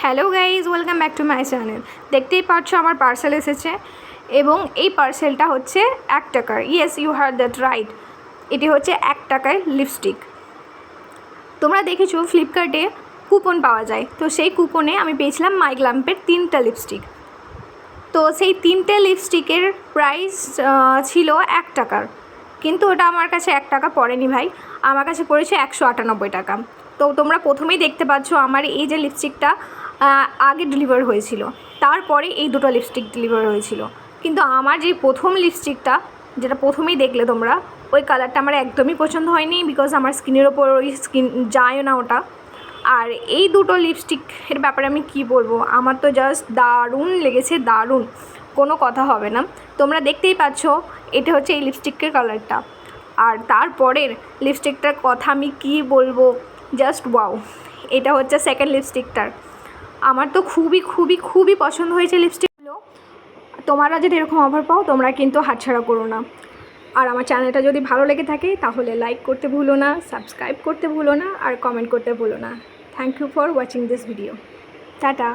Hello guys, welcome back to my channel. দেখতেই পাচ্ছ আমার পার্সেল এসেছে এবং এই পার্সেলটা হচ্ছে 1 টাকার। Yes, you heard that right. এটি হচ্ছে 1 টাকার লিপস্টিক। তোমরা দেখেছো ফ্লিপকার্টে কুপন পাওয়া যায়, তো সেই কুপনে আমি পেয়েছিলাম মাইগ্ল্যাম্পের 3টা লিপস্টিক। তো সেই 3টে লিপস্টিকের প্রাইস ছিল 1 টাকার, কিন্তু ওটা আমার কাছে 1 টাকা পড়েনি ভাই, আমার কাছে পড়েছে 198 টাকা। তো তোমরা প্রথমেই দেখতে পাচ্ছ আমার এই যে লিপস্টিকটা আগে ডেলিভার হয়েছিল, তারপরে এই দুটো লিপস্টিক ডেলিভার হয়েছিল। কিন্তু আমার যে প্রথম লিপস্টিকটা, যেটা প্রথমেই দেখলে তোমরা, ওই কালারটা আমার একদমই পছন্দ হয়নি, বিকজ আমার স্কিনের ওপর ওই স্কিন যায় না ওটা। আর এই দুটো লিপস্টিকের ব্যাপারে আমি কি বলবো, আমার তো জাস্ট দারুণ লেগেছে, দারুণ, কোনো কথা হবে না। তোমরা দেখতেই পাচ্ছ এটা হচ্ছে এই লিপস্টিকের কালারটা। আর তারপরের লিপস্টিকটার কথা আমি কি বলবো, জাস্ট ওয়াও। এটা হচ্ছে সেকেন্ড লিপস্টিকটার, আমার তো খুবই খুবই খুবই পছন্দ হয়েছে লিপস্টিকগুলো। তোমরা যদি এরকম অফার পাও তোমরা কিন্তু হাতছাড়া করো না। আর আমার চ্যানেলটা যদি ভালো লেগে থাকে তাহলে লাইক করতে ভুলো না, সাবস্ক্রাইব করতে ভুলো না, আর কমেন্ট করতে ভুলো না। Thank you for watching this video. Tata.